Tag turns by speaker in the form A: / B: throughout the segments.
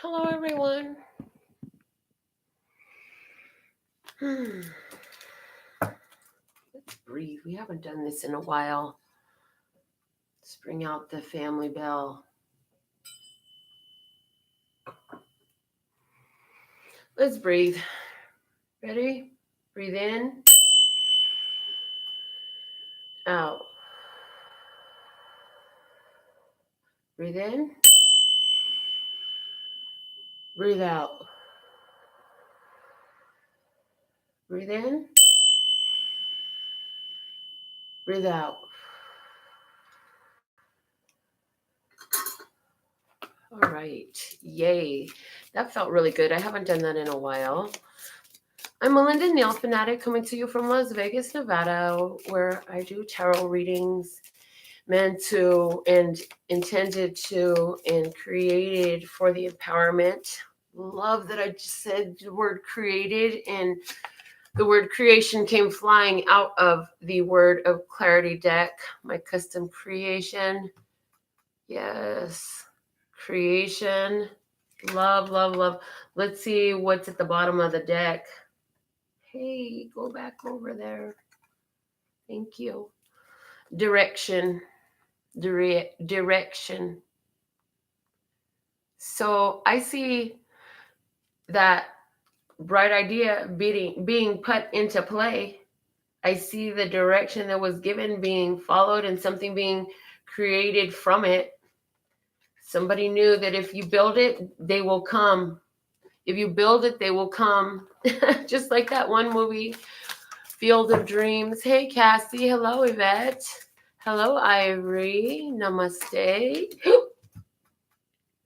A: Hello, everyone. Let's breathe. We haven't done this in a while. Let's bring out the family bell. Let's breathe. Ready? Breathe in. Out. Breathe in. Breathe out. Breathe in. Breathe out. All right. Yay. That felt really good. I haven't done that in a while. I'm Melinda, NailFanatic, coming to you from Las Vegas, Nevada, where I do tarot readings meant to and intended to and created for the empowerment. Love that I just said the word created, and the word creation came flying out of the word of clarity deck, my custom creation. Yes, creation. Love, love, love. Let's see what's at the bottom of the deck. Hey, go back over there. Thank you. Direction. Direction. So I see that bright idea being put into play. I see the direction that was given being followed and something being created from it. Somebody knew that if you build it, they will come. If you build it, they will come. Just like that one movie, Field of Dreams. Hey, Cassie. Hello, Yvette. Hello, Ivory. Namaste.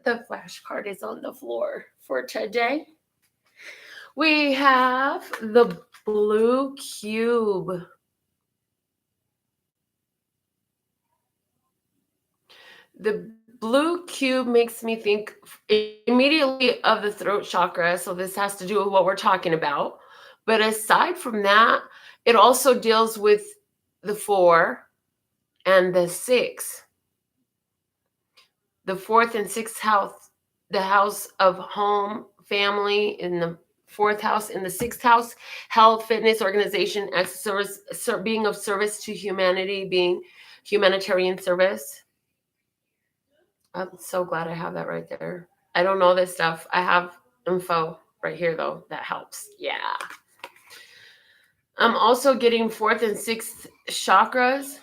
A: The flashcard is on the floor for today. We have the blue cube. The blue cube makes me think immediately of the throat chakra. So this has to do with what we're talking about. But aside from that, it also deals with the 4 and the 6. The 4th and 6th house, the house of home, family, in the 4th house, in the 6th house, health, fitness, organization, service, being of service to humanity, being humanitarian service. I'm so glad I have that right there. I don't know this stuff. I have info right here, though. That helps. Yeah. I'm also getting 4th and 6th chakras.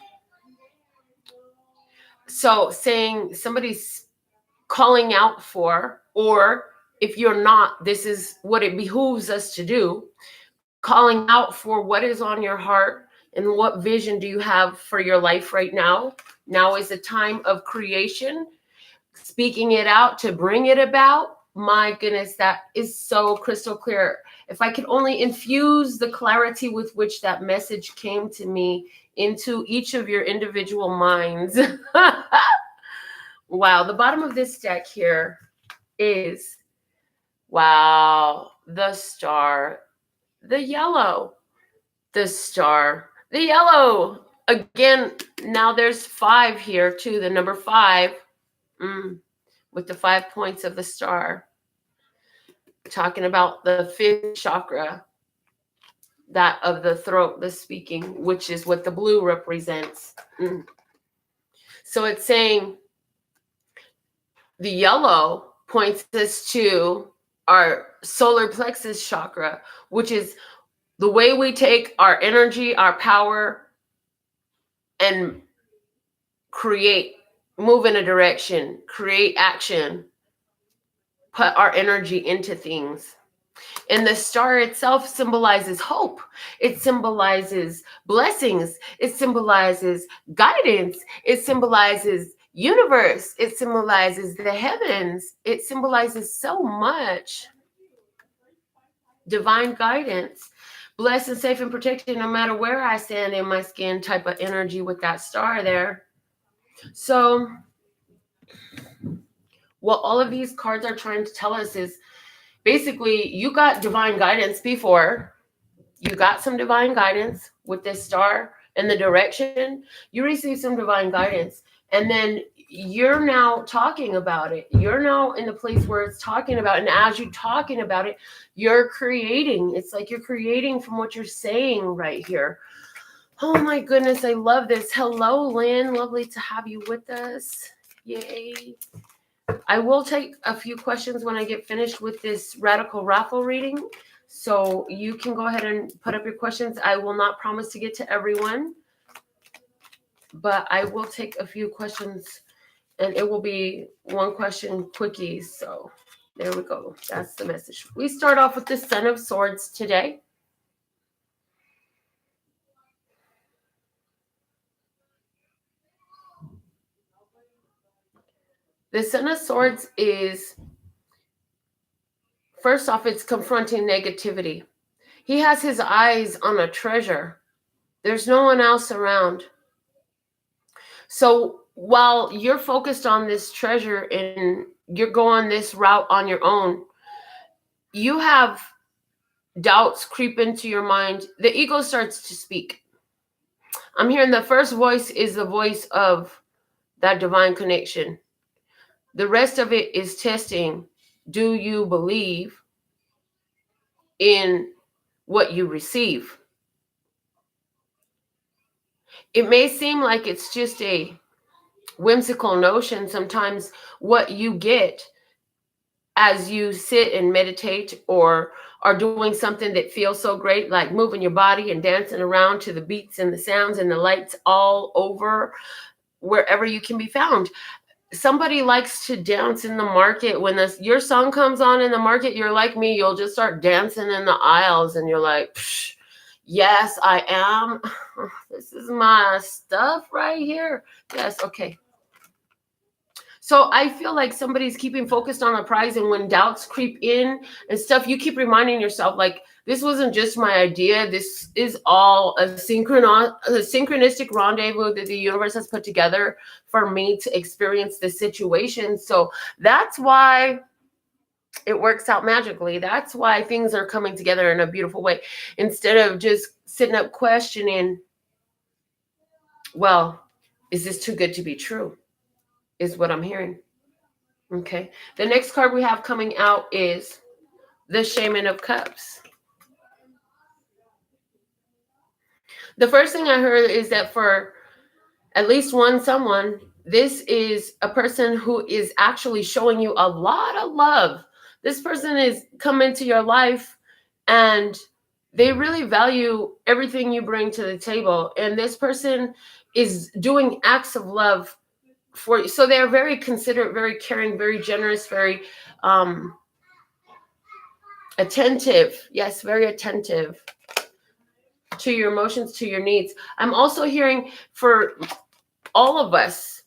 A: So saying somebody's calling out for, or if you're not, this is what it behooves us to do. Calling out for what is on your heart and what vision do you have for your life right now. Now is a time of creation. Speaking it out to bring it about. My goodness, that is so crystal clear. If I could only infuse the clarity with which that message came to me into each of your individual minds. Wow, the bottom of this deck here is, wow, the star, the yellow, the star, the yellow. Again, now there's 5 here too, the number 5. With the 5 points of the star. Talking about the 5th chakra, that of the throat, the speaking, which is what the blue represents. So it's saying the yellow points us to our solar plexus chakra, which is the way we take our energy, our power, and move in a direction, create action, put our energy into things. And the star itself symbolizes hope. It symbolizes blessings. It symbolizes guidance. It symbolizes universe. It symbolizes the heavens. It symbolizes so much. Divine guidance. Blessed and safe and protected no matter where I stand in my skin type of energy with that star there. So what all of these cards are trying to tell us is basically you got divine guidance before. You got some divine guidance with this star and the direction. You received some divine guidance And then you're now talking about it. You're now in the place where it's talking about it. And as you're talking about it, you're creating. It's like you're creating from what you're saying right here. Oh my goodness, I love this. Hello, Lynn. Lovely to have you with us. Yay. I will take a few questions when I get finished with this radical raffle reading. So you can go ahead and put up your questions. I will not promise to get to everyone, but I will take a few questions, and it will be one question quickie. So there we go. That's the message. We start off with the Son of Swords today. The Son of Swords is, first off, it's confronting negativity. He has his eyes on a treasure. There's no one else around. So while you're focused on this treasure and you're going this route on your own, you have doubts creep into your mind. The ego starts to speak. I'm hearing the first voice is the voice of that divine connection. The rest of it is testing. Do you believe in what you receive? It may seem like it's just a whimsical notion sometimes what you get as you sit and meditate or are doing something that feels so great, like moving your body and dancing around to the beats and the sounds and the lights all over wherever you can be found. Somebody likes to dance in the market. When your song comes on in the market, you're like me, you'll just start dancing in the aisles and you're like, yes, I am. This is my stuff right here. Yes, okay. So I feel like somebody's keeping focused on a prize, and when doubts creep in and stuff, you keep reminding yourself, like, this wasn't just my idea. This is all a synchronistic rendezvous that the universe has put together for me to experience this situation. So that's why it works out magically. That's why things are coming together in a beautiful way. Instead of just sitting up questioning, well, is this too good to be true? Is what I'm hearing. Okay. The next card we have coming out is the Shaman of Cups. The first thing I heard is that for at least someone, this is a person who is actually showing you a lot of love. This person is coming into your life and they really value everything you bring to the table. And this person is doing acts of love for you. So they're very considerate, very caring, very generous, very attentive. Yes, very attentive to your emotions, to your needs. I'm also hearing for all of us,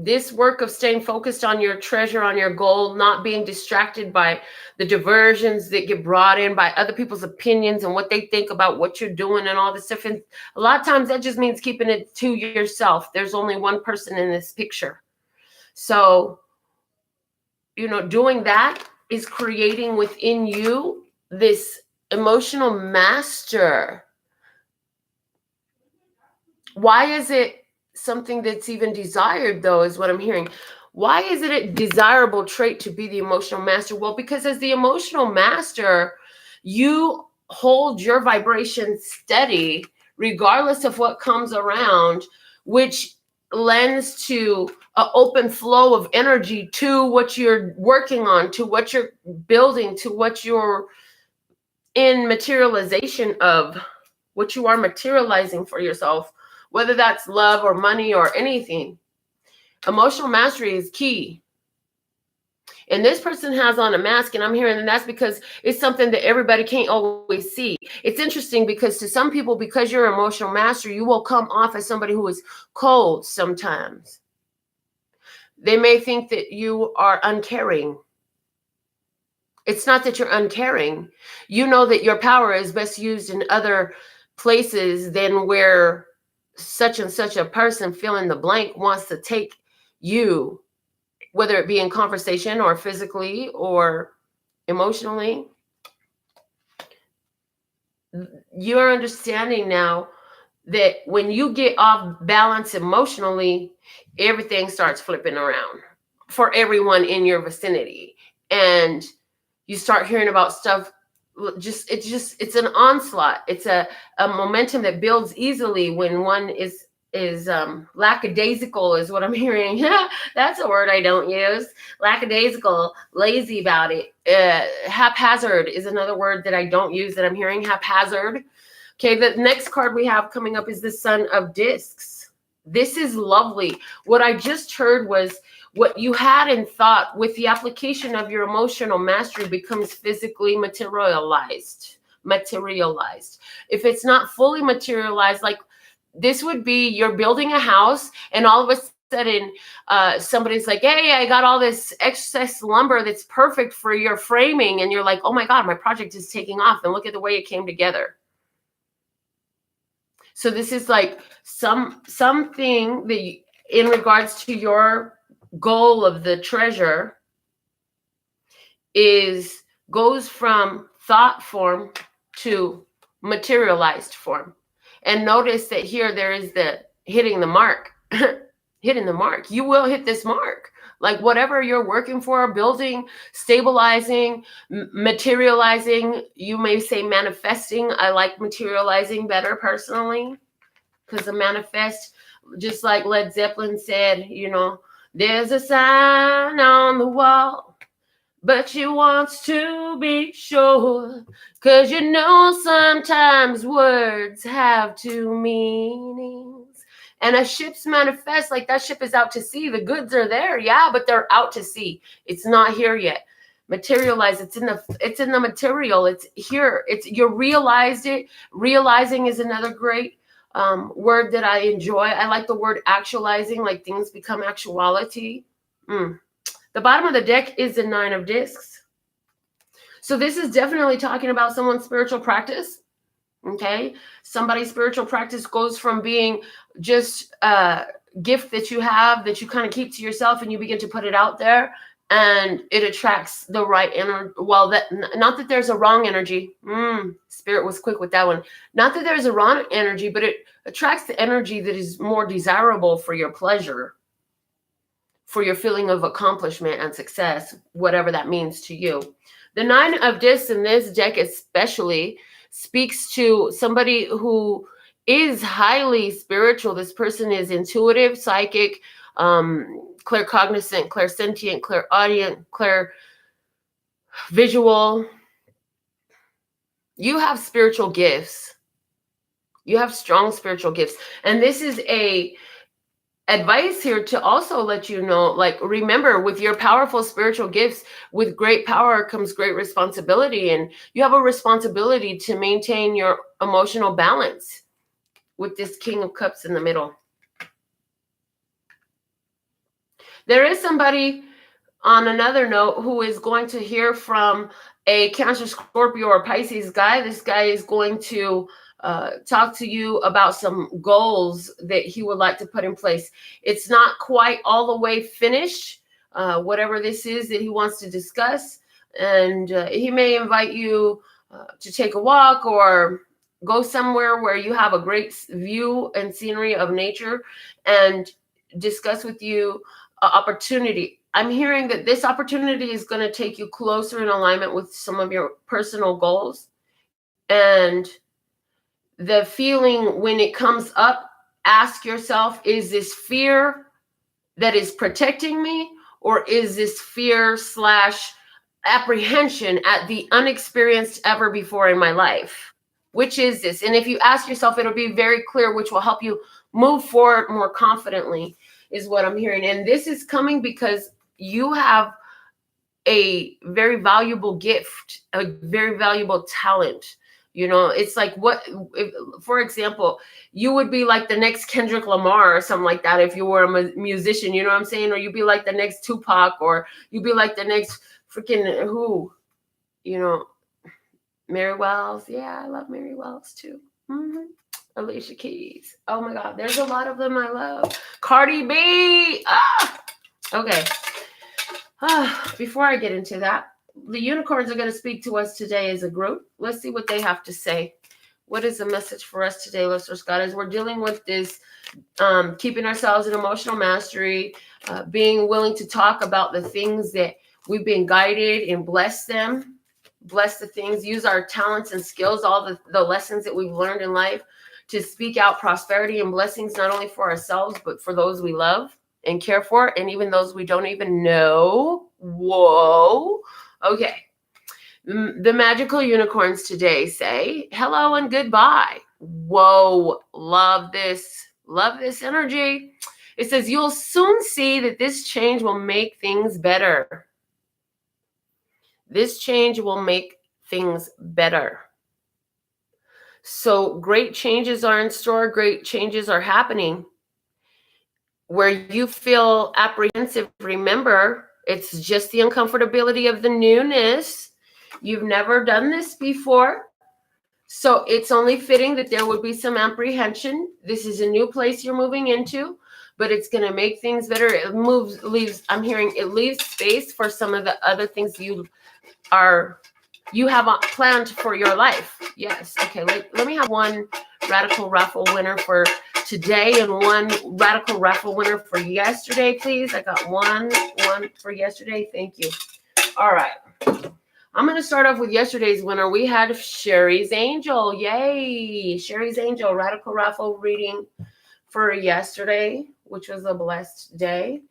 A: this work of staying focused on your treasure, on your goal, not being distracted by the diversions that get brought in by other people's opinions and what they think about what you're doing and all this stuff. And a lot of times that just means keeping it to yourself. There's only one person in this picture. So, doing that is creating within you this emotional master. Why is it something that's even desired, though, is what I'm hearing? Why is it a desirable trait to be the emotional master? Well, because as the emotional master, you hold your vibration steady regardless of what comes around, which lends to an open flow of energy to what you're working on, to what you're building, to what you're in materialization of, what you are materializing for yourself, whether that's love or money or anything. Emotional mastery is key. And this person has on a mask, and I'm hearing that's because it's something that everybody can't always see. It's interesting because to some people, because you're emotional master, you will come off as somebody who is cold sometimes. They may think that you are uncaring. It's not that you're uncaring. You know that your power is best used in other places than where such and such a person, fill in the blank, wants to take you, whether it be in conversation or physically or emotionally. You're understanding now that when you get off balance emotionally, everything starts flipping around for everyone in your vicinity. And you start hearing about stuff. It's an onslaught. It's a momentum that builds easily when one is lackadaisical is what I'm hearing. That's a word I don't use. Lackadaisical, lazy about it. Haphazard is another word that I don't use that I'm hearing. Haphazard. Okay, the next card we have coming up is the Sun of Discs. This is lovely. What I just heard was what you had in thought with the application of your emotional mastery becomes physically materialized. If it's not fully materialized, like this would be you're building a house and all of a sudden somebody's like, hey, I got all this excess lumber that's perfect for your framing. And you're like, oh my God, my project is taking off. And look at the way it came together. So this is like something that in regards to your goal of the treasure goes from thought form to materialized form. And notice that here there is the hitting the mark. Hitting the mark. You will hit this mark. Like whatever you're working for, building, stabilizing, materializing, you may say manifesting. I like materializing better personally, because the manifest, just like Led Zeppelin said, there's a sign on the wall, but you want to be sure, because sometimes words have two meanings. And a ship's manifest, like that ship is out to sea. The goods are there, yeah, but they're out to sea. It's not here yet. Materialize. It's in the material. It's here. You realized it. Realizing is another great word that I enjoy. I like the word actualizing, like things become actuality. The bottom of the deck is the Nine of Discs. So this is definitely talking about someone's spiritual practice. Okay. Somebody's spiritual practice goes from being just a gift that you have that you kind of keep to yourself and you begin to put it out there and it attracts the right energy. Well, not that there's a wrong energy. Spirit was quick with that one. Not that there's a wrong energy, but it attracts the energy that is more desirable for your pleasure, for your feeling of accomplishment and success, whatever that means to you. The Nine of Discs in this deck especially speaks to somebody who is highly spiritual. This person is intuitive, psychic, claircognizant, clairsentient, clairaudient, clairvisual. You have spiritual gifts. You have strong spiritual gifts. And this is a advice here to also let you know, like, remember, with your powerful spiritual gifts, with great power comes great responsibility, and you have a responsibility to maintain your emotional balance with this King of Cups in the middle. There is somebody, on another note, who is going to hear from a Cancer, Scorpio, or Pisces guy. This guy is going to talk to you about some goals that he would like to put in place. It's not quite all the way finished, whatever this is that he wants to discuss. And he may invite you to take a walk or go somewhere where you have a great view and scenery of nature and discuss with you opportunity. I'm hearing that this opportunity is going to take you closer in alignment with some of your personal goals. And the feeling when it comes up, ask yourself, is this fear that is protecting me, or is this fear / apprehension at the unexperienced ever before in my life? Which is this? And if you ask yourself, it'll be very clear, which will help you move forward more confidently, is what I'm hearing. And this is coming because you have a very valuable gift, a very valuable talent. It's like, for example, you would be like the next Kendrick Lamar or something like that if you were a musician, you know what I'm saying? Or you'd be like the next Tupac, or you'd be like the next freaking who, Mary Wells. Yeah, I love Mary Wells too. Alicia Keys. Oh my God, there's a lot of them I love. Cardi B. Okay. Before I get into that, the unicorns are going to speak to us today as a group. Let's see what they have to say. What is the message for us today, listeners? God, as we're dealing with this, keeping ourselves in emotional mastery, being willing to talk about the things that we've been guided and bless them, bless the things, use our talents and skills, all the lessons that we've learned in life to speak out prosperity and blessings, not only for ourselves, but for those we love and care for, and even those we don't even know. Whoa. Okay. The magical unicorns today say hello and goodbye. Whoa. Love this. Love this energy. It says you'll soon see that this change will make things better. This change will make things better. So great changes are in store. Great changes are happening. Where you feel apprehensive, remember, it's just the uncomfortability of the newness. You've never done this before. So it's only fitting that there would be some apprehension. This is a new place you're moving into, but it's going to make things better. It leaves space for some of the other things you have planned for your life. Yes. Okay. Let me have one radical raffle winner for today and one radical raffle winner for yesterday, please. I got one for yesterday. Thank you. All right. I'm going to start off with yesterday's winner. We had Sherry's Angel. Yay. Sherry's Angel radical raffle reading for yesterday, which was a blessed day.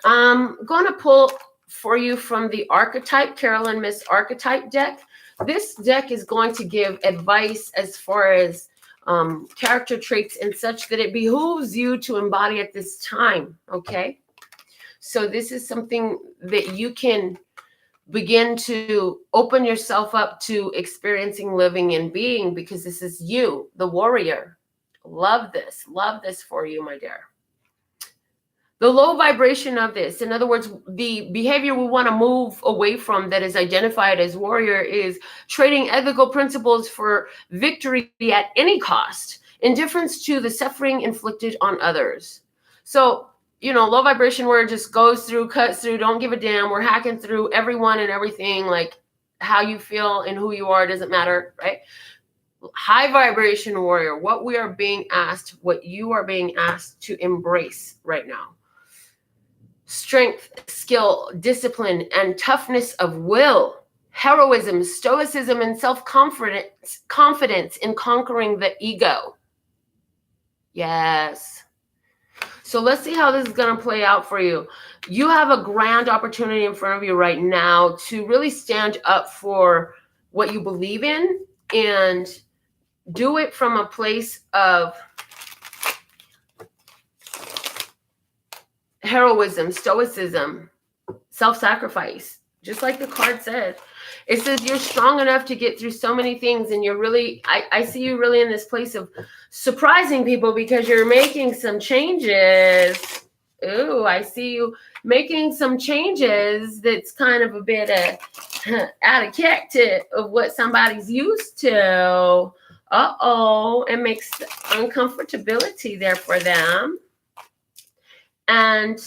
A: I'm going to pull for you from the Archetype, Carolyn Miss Archetype deck. This deck is going to give advice as far as character traits and such that it behooves you to embody at this time. Okay. So this is something that you can begin to open yourself up to experiencing, living, and being, because this is you, the warrior. Love this for you, my dear. The low vibration of this, in other words, the behavior we want to move away from that is identified as warrior, is trading ethical principles for victory at any cost, indifference to the suffering inflicted on others. So, low vibration where it just goes through, cuts through, don't give a damn. We're hacking through everyone and everything, like how you feel and who you are doesn't matter, right? High vibration warrior, what we are being asked, what you are being asked to embrace right now. Strength, skill, discipline, and toughness of will, heroism, stoicism, and self-confidence in conquering the ego. Yes. So let's see how this is going to play out for you. You have a grand opportunity in front of you right now to really stand up for what you believe in and do it from a place of heroism, stoicism, self-sacrifice. Just like the card said, it says you're strong enough to get through so many things, and you're really, I see you really in this place of surprising people because you're making some changes. Ooh, I see you making some changes that's kind of a bit out of kick of what somebody's used to. It makes uncomfortability there for them. And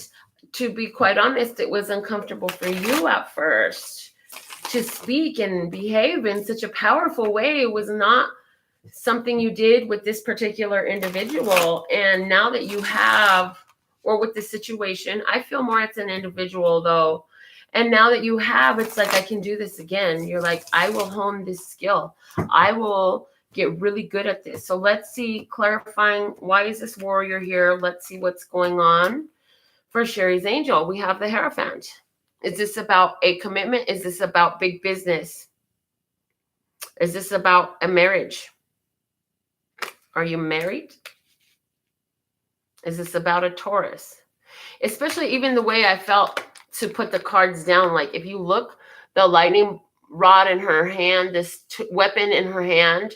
A: to be quite honest, it was uncomfortable for you at first to speak and behave in such a powerful way. It was not something you did with this particular individual. And now that you have, or with the situation, I feel more it's an individual though. And now that you have, it's like, I can do this again. You're like, I will hone this skill. I will get really good at this. So let's see, clarifying, why is this warrior here? Let's see what's going on for Sherry's Angel. We have the Hierophant. Is this about a commitment? Is this about big business? Is this about a marriage? Are you married? Is this about a Taurus? Especially even the way I felt to put the cards down. Like if you look, the lightning rod in her hand, this weapon in her hand,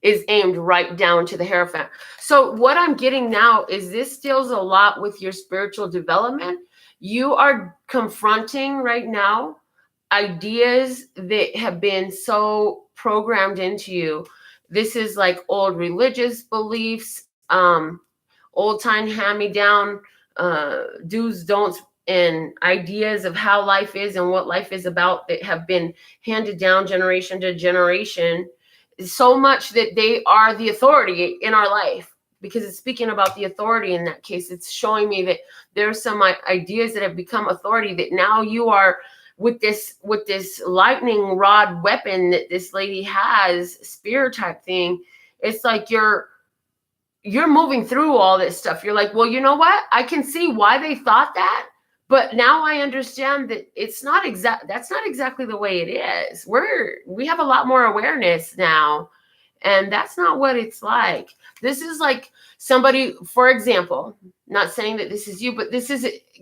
A: is aimed right down to the Hierophant. So what I'm getting now is this deals a lot with your spiritual development. You are confronting right now ideas that have been so programmed into you. This is like old religious beliefs, old time hand-me-down do's, don'ts, and ideas of how life is and what life is about that have been handed down generation to generation. so much that they are the authority in our life, because it's speaking about the authority in that case. It's showing me that there's some ideas that have become authority, that now you are with this lightning rod weapon that this lady has, spear type thing. It's like you're moving through all this stuff. You're like, well, you know what? I can see why they thought that, but now I understand that it's not that's not exactly the way it is. We have a lot more awareness now, and that's not what it's like. This is like somebody, for example, not saying that this is you, but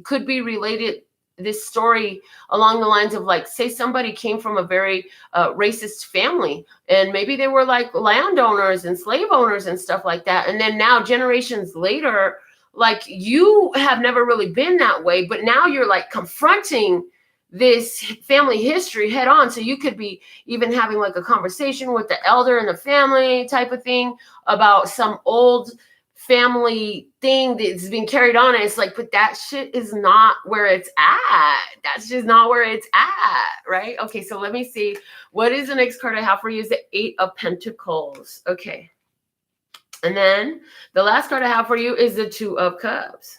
A: could be related, this story, along the lines of, like, say somebody came from a very racist family, and maybe they were like landowners and slave owners and stuff like that. And then now generations later, like, you have never really been that way, but now you're like confronting this family history head on. So you could be even having like a conversation with the elder in the family type of thing about some old family thing that's being carried on. And it's like, but that shit is not where it's at. That's just not where it's at, right? Okay, so let me see. What is the next card I have for you? Is the Eight of Pentacles. Okay. And then the last card I have for you is the Two of Cups.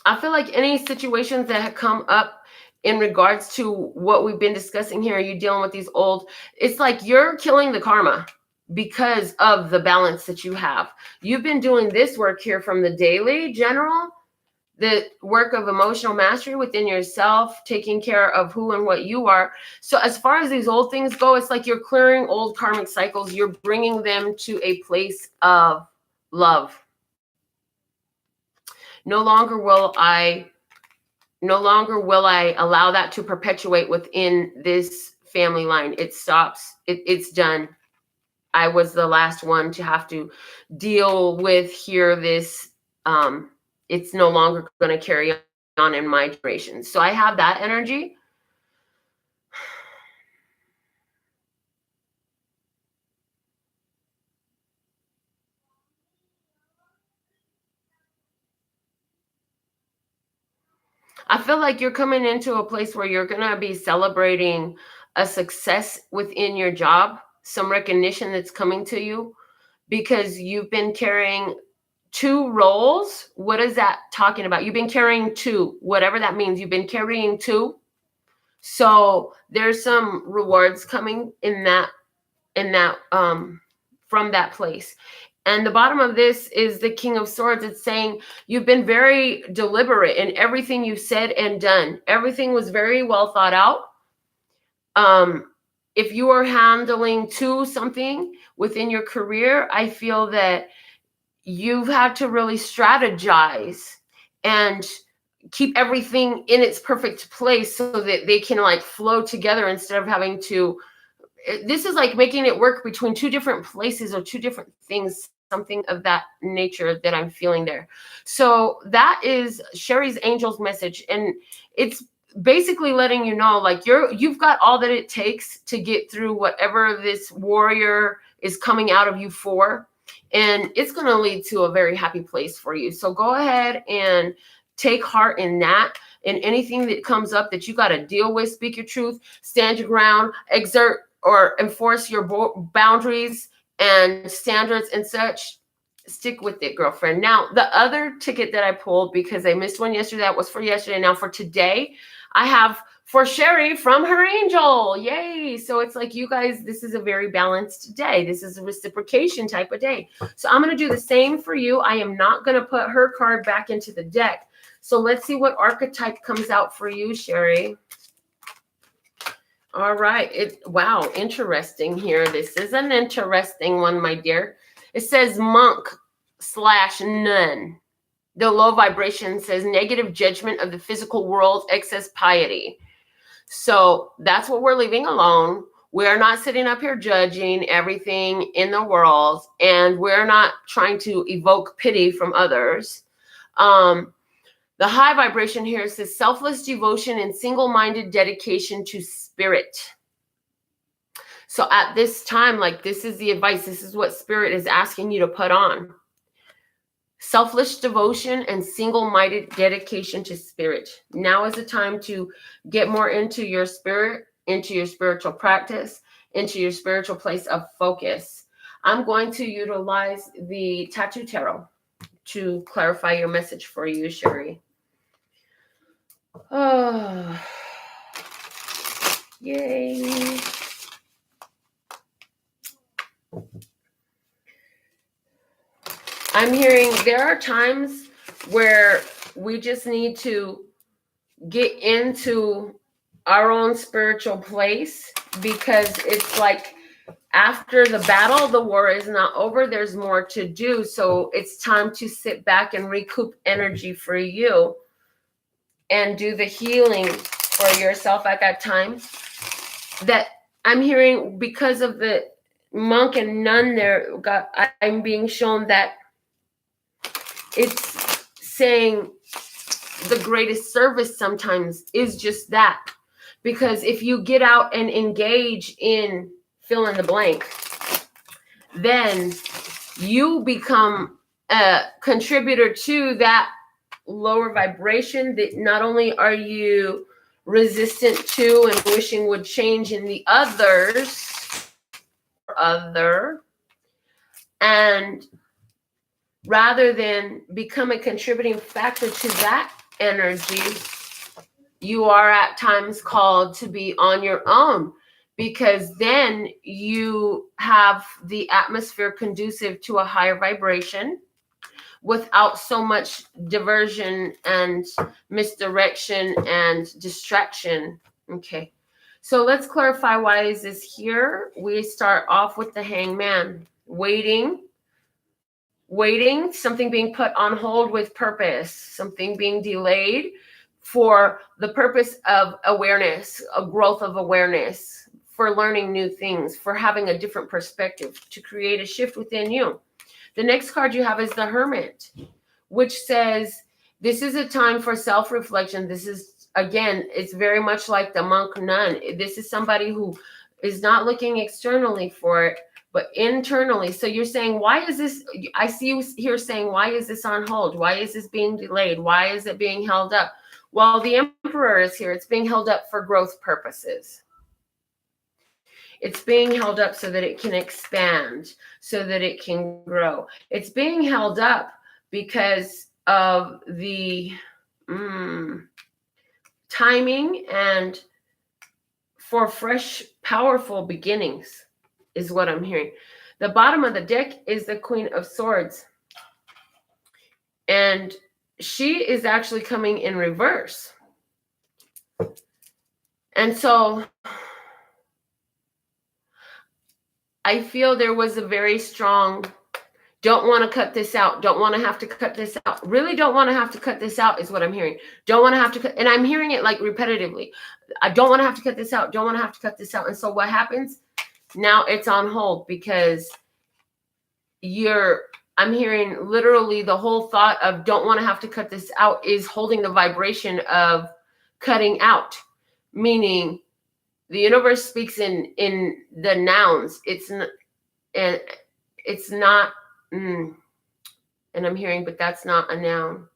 A: I feel like any situations that have come up in regards to what we've been discussing here, you dealing with these old, it's like you're killing the karma because of the balance that you have. You've been doing this work here from the daily general, the work of emotional mastery within yourself, taking care of who and what you are. So as far as these old things go, it's like you're clearing old karmic cycles. You're bringing them to a place of love. No longer will I allow that to perpetuate within this family line. It stops. It's done. I was the last one to have to deal with here this. It's no longer going to carry on in my generation. So I have that energy. I feel like you're coming into a place where you're going to be celebrating a success within your job, some recognition that's coming to you, because you've been carrying two roles. What is that talking about? You've been carrying two, whatever that means. You've been carrying two. So there's some rewards coming in that from that place. And the bottom of this is the King of Swords. It's saying you've been very deliberate in everything you've said and done. Everything was very well thought out. If you are handling something within your career, I feel that you've had to really strategize and keep everything in its perfect place so that they can like flow together instead of having to. This is like making it work between two different places or two different things, something of that nature that I'm feeling there. So that is Sherry's angel's message. And it's basically letting you know, like, you've got all that it takes to get through whatever this warrior is coming out of you for. And it's going to lead to a very happy place for you. So go ahead and take heart in that. And anything that comes up that you got to deal with, speak your truth, stand your ground, exert or enforce your boundaries and standards and such. Stick with it, girlfriend. Now, the other ticket that I pulled, because I missed one yesterday, that was for yesterday. Now for today, I have for Sherry from her angel. Yay. So it's like, you guys, this is a very balanced day. This is a reciprocation type of day. So I'm going to do the same for you. I am not going to put her card back into the deck. So let's see what archetype comes out for you, Sherry. All right. Wow, interesting here. This is an interesting one, my dear. It says monk/nun. The low vibration says negative judgment of the physical world, excess piety. So that's what we're leaving alone. We're not sitting up here judging everything in the world, and we're not trying to evoke pity from others. The high vibration here says selfless devotion and single-minded dedication to spirit. So at this time, like, this is the advice. This is what spirit is asking you to put on. Selfless devotion and single-minded dedication to spirit. Now is the time to get more into your spirit into your spiritual practice, into your spiritual place of focus. I'm going to utilize the Tattoo Tarot to clarify your message for you, Sherry. Oh, yay. I'm hearing there are times where we just need to get into our own spiritual place, because it's like after the battle, the war is not over. There's more to do. So it's time to sit back and recoup energy for you and do the healing for yourself at that time. That I'm hearing, because of the monk and nun there, I'm being shown that it's saying the greatest service sometimes is just that. Because if you get out and engage in fill in the blank, then you become a contributor to that lower vibration that not only are you resistant to and wishing would change in the others, and rather than become a contributing factor to that energy, you are at times called to be on your own, because then you have the atmosphere conducive to a higher vibration without so much diversion and misdirection and distraction. Okay, so let's clarify, why is this here? We start off with the Hangman. Waiting, something being put on hold with purpose, something being delayed for the purpose of awareness, a growth of awareness, for learning new things, for having a different perspective, to create a shift within you. The next card you have is the Hermit, which says this is a time for self-reflection. This is, again, it's very much like the monk nun. This is somebody who is not looking externally for it, but internally. So you're saying, why is this? I see you here saying, why is this on hold? Why is this being delayed? Why is it being held up? Well, the Emperor is here. It's being held up for growth purposes. It's being held up so that it can expand, so that it can grow. It's being held up because of the timing and for fresh, powerful beginnings is what I'm hearing. The bottom of the deck is the Queen of Swords. And she is actually coming in reverse. And so I feel there was a very strong, don't want to cut this out, don't want to have to cut this out, really don't want to have to cut this out is what I'm hearing. Don't want to have to cut, and I'm hearing it like repetitively. I don't want to have to cut this out, don't want to have to cut this out. And so what happens? Now it's on hold, because I'm hearing literally the whole thought of don't want to have to cut this out is holding the vibration of cutting out, meaning the universe speaks in the nouns. It's not, and I'm hearing, but that's not a noun.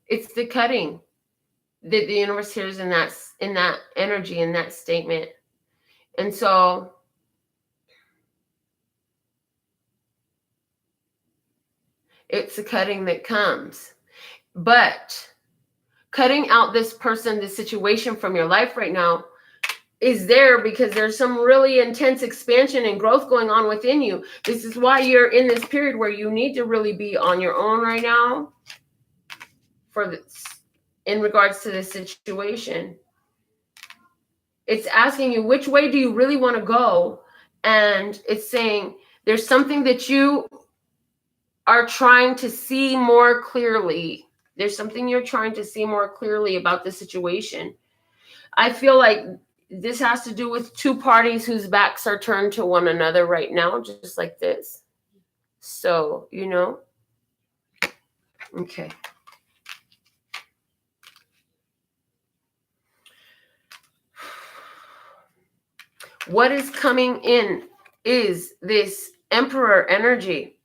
A: It's the cutting that the universe hears in that energy, in that statement. And so it's the cutting that comes. But cutting out this person, this situation from your life right now is there because there's some really intense expansion and growth going on within you. This is why you're in this period where you need to really be on your own right now for this, in regards to this situation. It's asking you, which way do you really want to go? And it's saying there's something that you are trying to see more clearly. There's something you're trying to see more clearly about the situation. I feel like this has to do with two parties whose backs are turned to one another right now, just like this. So, okay. What is coming in is this Emperor energy,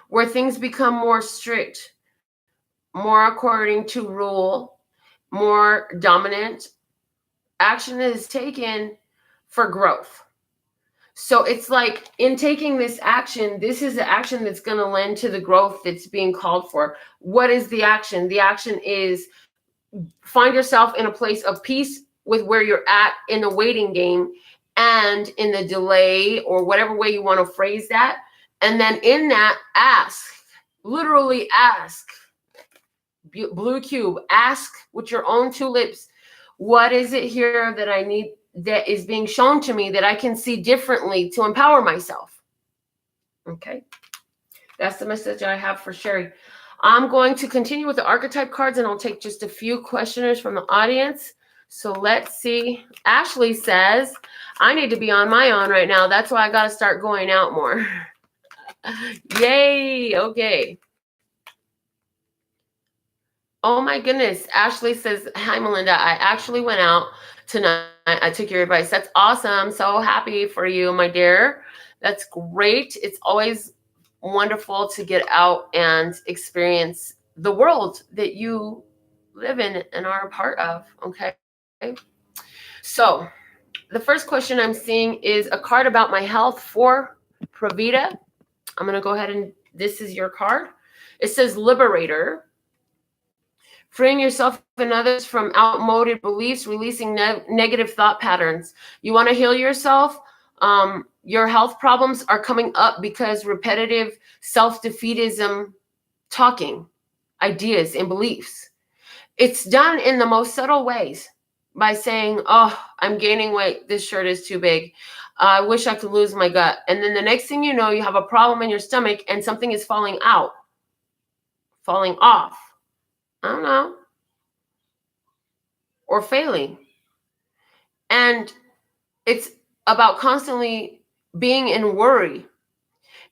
A: where things become more strict, more according to rule, more dominant, action is taken for growth. So it's like in taking this action, this is the action that's going to lend to the growth that's being called for. What is the action? The action is find yourself in a place of peace with where you're at in the waiting game and in the delay, or whatever way you want to phrase that. And then in that, ask, literally ask, blue cube, ask with your own two lips, what is it here that I need, that is being shown to me that I can see differently to empower myself? Okay. That's the message I have for Sherry. I'm going to continue with the archetype cards, and I'll take just a few questioners from the audience. So let's see. Ashley says, I need to be on my own right now. That's why I got to start going out more. Yay. Okay. Oh my goodness. Ashley says, hi, Melinda. I actually went out tonight. I took your advice. That's awesome. So happy for you, my dear. That's great. It's always wonderful to get out and experience the world that you live in and are a part of. Okay. So the first question I'm seeing is a card about my health for Pravita. I'm going to go ahead and this is your card. It says Liberator. Freeing yourself and others from outmoded beliefs, releasing negative thought patterns. You want to heal yourself. Your health problems are coming up because repetitive self-defeatism talking, ideas and beliefs. It's done in the most subtle ways by saying, oh, I'm gaining weight. This shirt is too big. I wish I could lose my gut. And then the next thing you know, you have a problem in your stomach and something is falling out, falling off. I don't know. Or failing. And it's about constantly being in worry.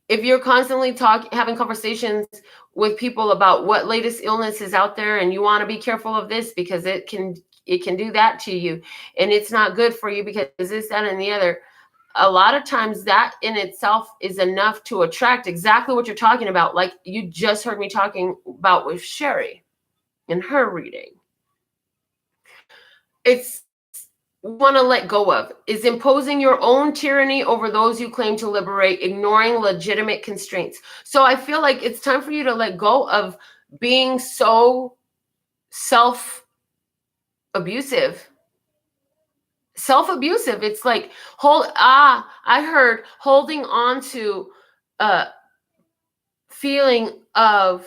A: If you're constantly having conversations with people about what latest illness is out there, and you want to be careful of this because it can do that to you, and it's not good for you because this, that, and the other. A lot of times that in itself is enough to attract exactly what you're talking about, like you just heard me talking about with Sherry in her reading. It's want to let go of is imposing your own tyranny over those you claim to liberate, ignoring legitimate constraints. So I feel like it's time for you to let go of being so self-abusive. It's like I heard holding on to a feeling of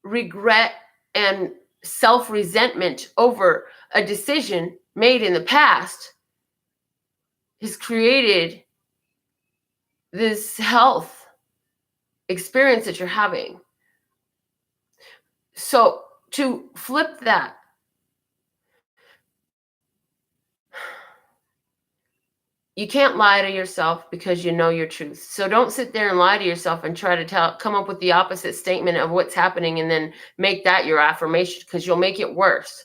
A: regret and self-resentment over a decision made in the past has created this health experience that you're having. So to flip that, you can't lie to yourself because you know your truth. So don't sit there and lie to yourself and try to come up with the opposite statement of what's happening and then make that your affirmation, because you'll make it worse.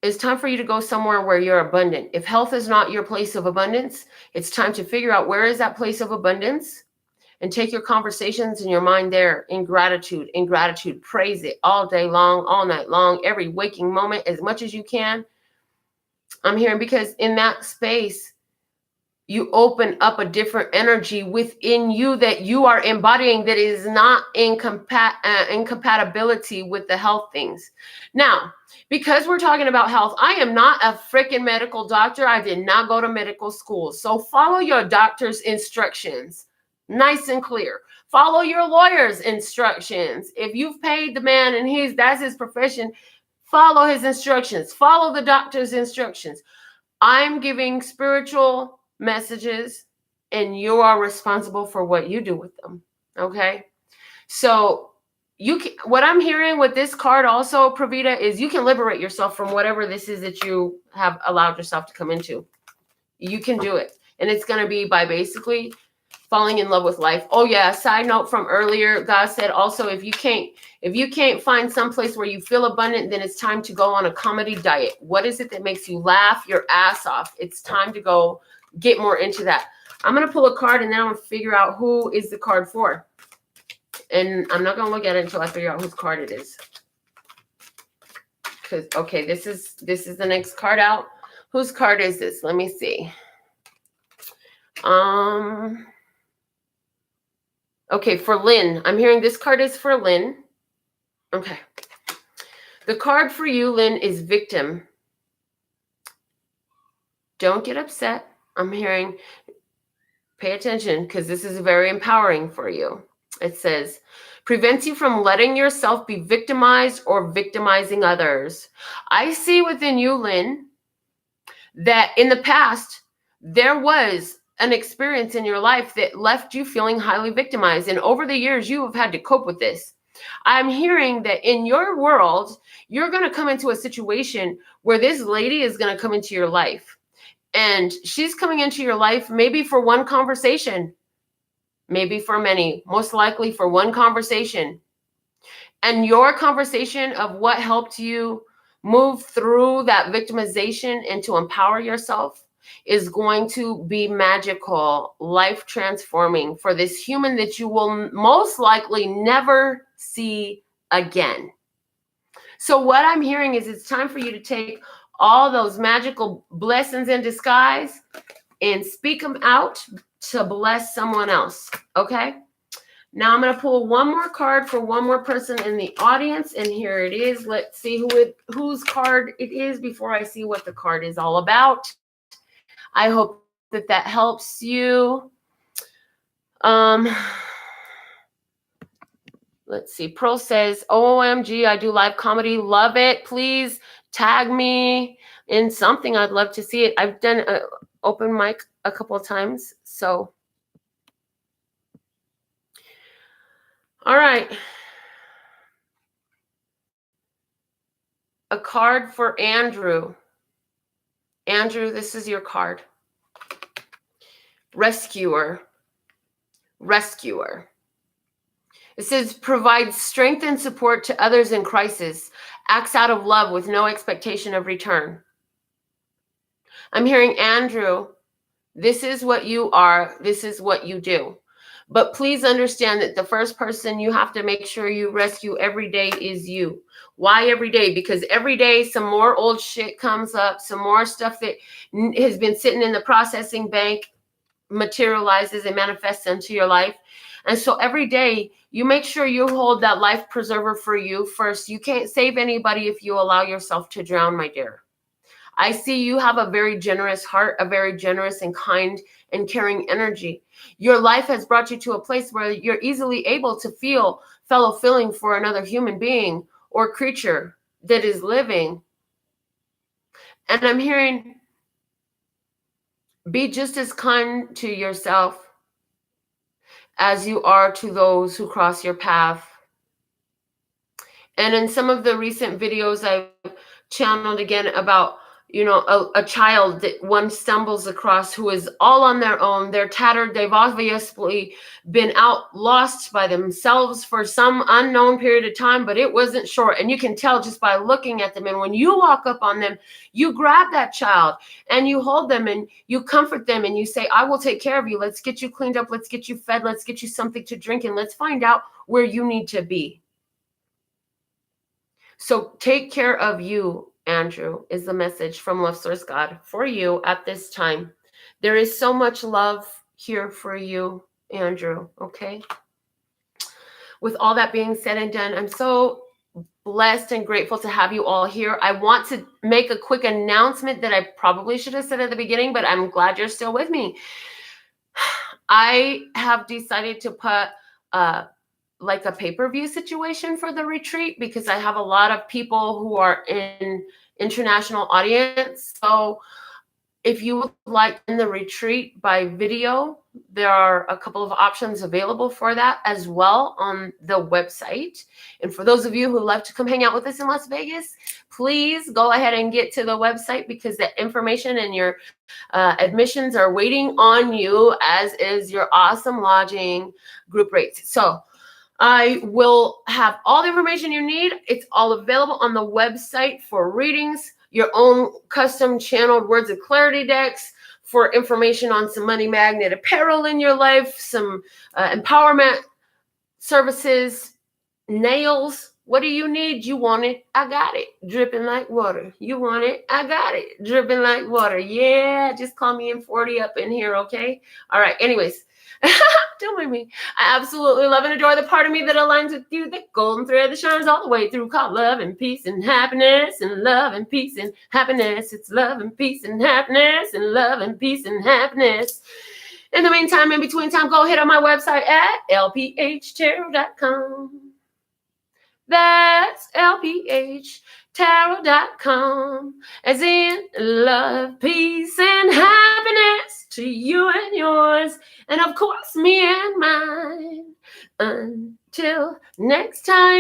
A: It's time for you to go somewhere where you're abundant. If health is not your place of abundance, it's time to figure out where is that place of abundance and take your conversations in your mind there in gratitude. Praise it all day long, all night long, every waking moment, as much as you can. I'm hearing because in that space, you open up a different energy within you that you are embodying that is not incompatibility with the health things. Now, because we're talking about health, I am not a freaking medical doctor. I did not go to medical school. So follow your doctor's instructions. Nice and clear. Follow your lawyer's instructions. If you've paid the man and that's his profession, follow his instructions. Follow the doctor's instructions. I'm giving spiritual messages and you are responsible for what you do with them. Okay. So what I'm hearing with this card also, Pravita, is you can liberate yourself from whatever this is that you have allowed yourself to come into. You can do it. And it's going to be by basically falling in love with life. Oh yeah. Side note from earlier, God said also, if you can't find some place where you feel abundant, then it's time to go on a comedy diet. What is it that makes you laugh your ass off? It's time to go get more into that. I'm going to pull a card and then I'm going to figure out who is the card for. And I'm not going to look at it until I figure out whose card it is. because, okay, this is the next card out. Whose card is this? Let me see. Okay, for Lynn. I'm hearing this card is for Lynn. Okay. The card for you, Lynn, is victim. Don't get upset. I'm hearing, pay attention, because this is very empowering for you. It says, prevents you from letting yourself be victimized or victimizing others. I see within you, Lynn, that in the past, there was an experience in your life that left you feeling highly victimized. And over the years, you have had to cope with this. I'm hearing that in your world, you're going to come into a situation where this lady is going to come into your life. And she's coming into your life maybe for one conversation, maybe for many, most likely for one conversation. And your conversation of what helped you move through that victimization and to empower yourself is going to be magical, life transforming for this human that you will most likely never see again. So what I'm hearing is it's time for you to take all those magical blessings in disguise and speak them out to bless someone else. Okay? Now I'm going to pull one more card for one more person in the audience, and here it is. Let's see whose card it is before I see what the card is all about. I hope that helps you. Let's see. Pearl says, OMG, I do live comedy. Love it. Please tag me in something. I'd love to see it. I've done an open mic a couple of times. So, all right. A card for Andrew. Andrew, this is your card. Rescuer. Rescuer. It says, provides strength and support to others in crisis, acts out of love with no expectation of return. I'm hearing, Andrew, this is what you are. This is what you do. But please understand that the first person you have to make sure you rescue every day is you. Why every day? Because every day some more old shit comes up, some more stuff that has been sitting in the processing bank materializes and manifests into your life. And so every day you make sure you hold that life preserver for you first. You can't save anybody if you allow yourself to drown, my dear. I see you have a very generous heart, a very generous and kind and caring energy. Your life has brought you to a place where you're easily able to feel fellow feeling for another human being or creature that is living. And I'm hearing, be just as kind to yourself as you are to those who cross your path. And in some of the recent videos I've channeled again about, you know, a child that one stumbles across who is all on their own. They're tattered. They've obviously been lost by themselves for some unknown period of time, but it wasn't short. And you can tell just by looking at them. And when you walk up on them, you grab that child and you hold them and you comfort them and you say, I will take care of you. Let's get you cleaned up. Let's get you fed. Let's get you something to drink. And let's find out where you need to be. So take care of you, Andrew, is the message from Love Source God for you at this time. There is so much love here for you, Andrew, okay? With all that being said and done, I'm so blessed and grateful to have you all here. I want to make a quick announcement that I probably should have said at the beginning, but I'm glad you're still with me. I have decided to put like a pay-per-view situation for the retreat because I have a lot of people who are in international audience. So if you would like in the retreat by video, there are a couple of options available for that as well on the website. And for those of you who love to come hang out with us in Las Vegas, please go ahead and get to the website because the information and your admissions are waiting on you, as is your awesome lodging group rates. So I will have all the information you need. It's all available on the website for readings, your own custom channeled words of clarity decks, for information on some money magnet apparel in your life, some empowerment services, nails, What do you need? You want it? I got it. Dripping like water. You want it? I got it. Dripping like water. Yeah, just call me in 40 up in here, okay? All right, anyways. Don't mind me. I absolutely love and adore the part of me that aligns with you, the golden thread that shines all the way through, called love and peace and happiness, and love and peace and happiness. It's love and peace and happiness, and love and peace and happiness. In the meantime, in between time, go hit on my website at lphtarot.com. That's lphtarot.com, as in love, peace, and happiness to you and yours, and of course, me and mine. Until next time.